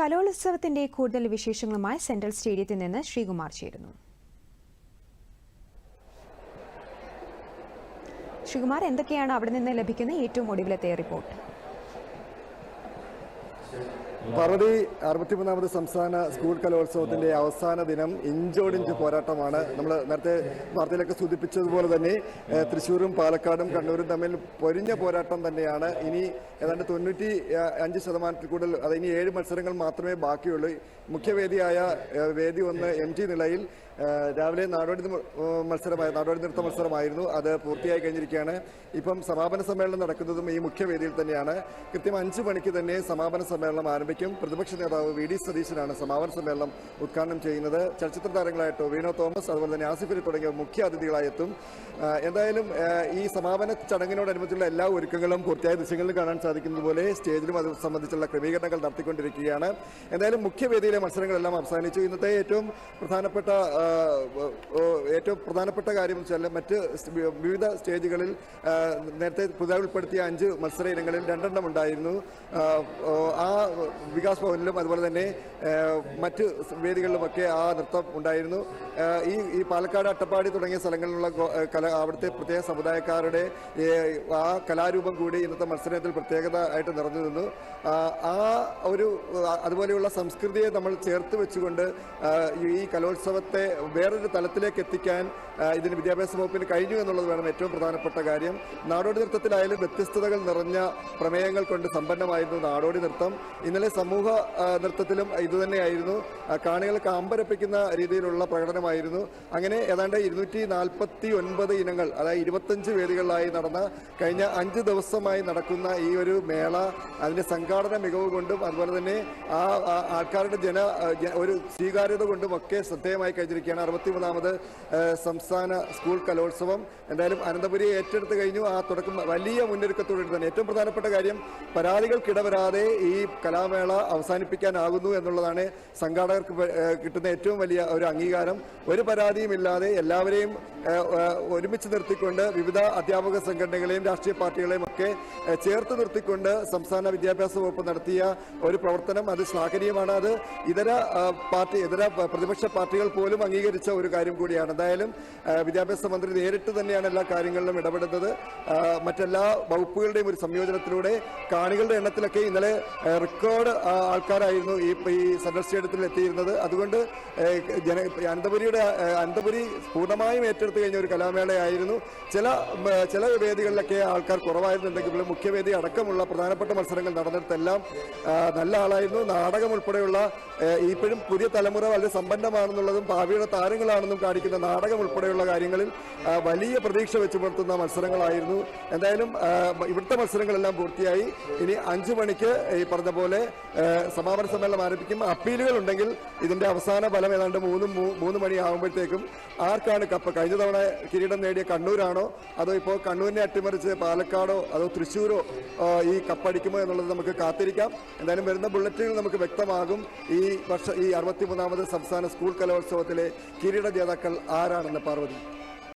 കലോത്സവത്തിന്റെ കൂടുതൽ വിശേഷങ്ങളുമായി സെൻട്രൽ സ്റ്റേഡിയത്തിൽ നിന്ന് ശ്രീകുമാർ ചേരുന്നു. ശ്രീകുമാർ, എന്തൊക്കെയാണ് അവിടെ നിന്ന് ലഭിക്കുന്ന ഏറ്റവും ഒടുവിലത്തെ റിപ്പോർട്ട്? പാർവതി, 63ാമത് സംസ്ഥാന സ്കൂൾ കലോത്സവത്തിന്റെ അവസാന ദിനം ഇഞ്ചോടിഞ്ച് പോരാട്ടമാണ്. നമ്മൾ നേരത്തെ വാർത്തയിലൊക്കെ സൂചിപ്പിച്ചതുപോലെ തന്നെ തൃശ്ശൂരും പാലക്കാടും കണ്ണൂരും തമ്മിൽ പൊരിഞ്ഞ പോരാട്ടം തന്നെയാണ്. ഇനി ഏതാണ്ട് 95% കൂടുതൽ, അത് ഇനി 7 മത്സരങ്ങൾ മാത്രമേ ബാക്കിയുള്ളൂ. മുഖ്യവേദിയായ വേദി 1 MG നിലയിൽ രാവിലെ നാടോടി നൃത്ത മത്സരമായിരുന്നു. അത് പൂർത്തിയായി കഴിഞ്ഞിരിക്കുകയാണ്. ഇപ്പം സമാപന സമ്മേളനം നടക്കുന്നതും ഈ മുഖ്യവേദിയിൽ തന്നെയാണ്. കൃത്യം 5 മണിക്ക് തന്നെ സമാപന സമ്മേളനം ആരംഭിക്കും. പ്രതിപക്ഷ നേതാവ് VD സതീശനാണ് സമാപന സമ്മേളനം ഉദ്ഘാടനം ചെയ്യുന്നത്. ചലച്ചിത്ര താരങ്ങളായ ടൊവിനോ തോമസ്, അതുപോലെ തന്നെ ആസിഫ് അലി തുടങ്ങിയ മുഖ്യ അതിഥികളായി എത്തും. എന്തായാലും ഈ സമാപന ചടങ്ങിനോടനുബന്ധിച്ചുള്ള എല്ലാ ഒരുക്കങ്ങളും പൂർത്തിയായ ദൃശ്യങ്ങളിൽ കാണാൻ സാധിക്കുന്നത് പോലെ സ്റ്റേജിലും അത് സംബന്ധിച്ചുള്ള ക്രമീകരണങ്ങൾ നടത്തിക്കൊണ്ടിരിക്കുകയാണ്. എന്തായാലും മുഖ്യവേദിയിലെ മത്സരങ്ങളെല്ലാം അവസാനിച്ചു. ഇന്നത്തെ ഏറ്റവും പ്രധാനപ്പെട്ട കാര്യം വെച്ചാൽ മറ്റ് വിവിധ സ്റ്റേജുകളിൽ നേരത്തെ പുതുതായി ഉൾപ്പെടുത്തിയ 5 മത്സര ഇനങ്ങളിൽ 2 ഉണ്ടായിരുന്നു. ആ വികാസ് ഭവനിലും അതുപോലെ തന്നെ മറ്റ് വേദികളിലുമൊക്കെ ആ നൃത്തം ഉണ്ടായിരുന്നു. ഈ പാലക്കാട്, അട്ടപ്പാടി തുടങ്ങിയ സ്ഥലങ്ങളിലുള്ള അവിടുത്തെ പ്രത്യേക സമുദായക്കാരുടെ ആ കലാരൂപം കൂടി ഇന്നത്തെ മത്സരത്തിൽ പ്രത്യേകത ആയിട്ട് നിറഞ്ഞു നിന്നു. അതുപോലെയുള്ള സംസ്കൃതിയെ നമ്മൾ ചേർത്ത് വെച്ചുകൊണ്ട് ഈ കലോത്സവത്തെ വേറൊരു തലത്തിലേക്ക് എത്തിക്കാൻ ഇതിന് വിദ്യാഭ്യാസ വകുപ്പിന് കഴിഞ്ഞു എന്നുള്ളത് വേണം ഏറ്റവും പ്രധാനപ്പെട്ട കാര്യം. നാടോടി നൃത്തത്തിലായാലും വ്യത്യസ്തതകൾ നിറഞ്ഞ പ്രമേയങ്ങൾ കൊണ്ട് സമ്പന്നമായിരുന്നു നാടോടി നൃത്തം. ഇന്നലെ സമൂഹ നൃത്തത്തിലും ഇതുതന്നെയായിരുന്നു. കാണികൾക്ക് അമ്പരപ്പിക്കുന്ന രീതിയിലുള്ള പ്രകടനമായിരുന്നു. അങ്ങനെ ഏതാണ്ട് 249 ഇനങ്ങൾ, അതായത് 25 വേദികളിലായി നടന്ന കഴിഞ്ഞ 5 ദിവസമായി നടക്കുന്ന ഈ ഒരു മേള അതിന്റെ സംഘാടന മികവ് കൊണ്ടും അതുപോലെ തന്നെ ആ ആൾക്കാരുടെ ഒരു സ്വീകാര്യത കൊണ്ടും ഒക്കെ ശ്രദ്ധേയമായി കഴിഞ്ഞിരിക്കുകയാണ് 63ാമത് സംസ്ഥാന സ്കൂൾ കലോത്സവം. എന്തായാലും അനന്തപുരിയെ ഏറ്റെടുത്ത് കഴിഞ്ഞു. ആ തുടക്കം വലിയ മുന്നൊരുക്കത്തോടെ തന്നെ ഏറ്റവും പ്രധാനപ്പെട്ട കാര്യം പരാതികൾക്കിടവരാതെ ഈ കലാമേള അവസാനിപ്പിക്കാനാകുന്നു എന്നുള്ളതാണ് സംഘാടകർക്ക് കിട്ടുന്ന ഏറ്റവും വലിയ ഒരു അംഗീകാരം. ഒരു പരാതിയുമില്ലാതെ എല്ലാവരെയും ഒരുമിച്ച് നിർത്തിക്കൊണ്ട് വിവിധ അധ്യാപക സംഘടനകളെയും രാഷ്ട്രീയ പാർട്ടികളെയും ഒക്കെ ചേർത്ത് നിർത്തിക്കൊണ്ട് സംസ്ഥാന വിദ്യാഭ്യാസ വകുപ്പ് നടത്തിയ ഒരു പ്രവർത്തനം അത് ശ്ലാഘനീയമാണ്. അത് ഇതര പ്രതിപക്ഷ പാർട്ടികൾ പോലും അംഗീകരിച്ച ഒരു കാര്യം കൂടിയാണ്. എന്തായാലും വിദ്യാഭ്യാസ മന്ത്രി നേരിട്ട് തന്നെയാണ് എല്ലാ കാര്യങ്ങളിലും ഇടപെടുന്നത്. മറ്റെല്ലാ വകുപ്പുകളുടെയും ഒരു സംയോജനത്തിലൂടെ കാണികളുടെ എണ്ണത്തിലൊക്കെ ഇന്നലെ റെക്കോർഡ് ആൾക്കാരായിരുന്നു ഈ സെൻട്രൽ സ്റ്റേഡിയത്തിൽ എത്തിയിരുന്നത്. അതുകൊണ്ട് അനന്തപുരി പൂർണ്ണമായും ഏറ്റെടുത്ത് കഴിഞ്ഞ ഒരു കലാമേളയായിരുന്നു. ചില വേദികളിലൊക്കെ ആൾക്കാർ കുറവായിരുന്നുണ്ടെങ്കിലും മുഖ്യവേദി അടക്കമുള്ള പ്രധാനപ്പെട്ട മത്സരങ്ങൾ നടന്നിടത്തെല്ലാം നല്ല ആളായിരുന്നു. നാടകം ഉൾപ്പെടെയുള്ള ഇപ്പോഴും പുതിയ തലമുറ വളരെ സമ്പന്നമാണെന്നുള്ളതും ഭാവിയുടെ താരങ്ങളാണെന്നും കാണിക്കുന്ന നാടകം ഉൾപ്പെടെയുള്ള കാര്യങ്ങളിൽ വലിയ പ്രതീക്ഷ വെച്ച് പുലർത്തുന്ന മത്സരങ്ങളായിരുന്നു. എന്തായാലും ഇവിടുത്തെ മത്സരങ്ങളെല്ലാം പൂർത്തിയായി. ഇനി 5 മണിക്ക് ഈ പറഞ്ഞ പോലെ സമാപന സമ്മേളനം ആരംഭിക്കും. അപ്പീലുകൾ ഉണ്ടെങ്കിൽ ഇതിന്റെ അവസാന ഫലം ഏതാണ്ട് 3 മണിയാകുമ്പോഴത്തേക്കും ആർക്കാണ് കപ്പ്, കഴിഞ്ഞ തവണ കിരീടം നേടിയ കണ്ണൂരാണോ അതോ ഇപ്പോൾ കണ്ണൂരിനെ അട്ടിമറിച്ച് പാലക്കാടോ അതോ തൃശ്ശൂരോ ഈ കപ്പടിക്കുമോ എന്നുള്ളത് നമുക്ക് കാത്തിരിക്കാം. എന്തായാലും വരുന്ന ബുള്ളറ്റിനിൽ നമുക്ക് വ്യക്തമാകും ഈ 63ാമത് സംസ്ഥാന സ്കൂൾ കലോത്സവത്തിലെ കിരീട ജേതാക്കൾ ആരാണെന്ന്. പാർവതി.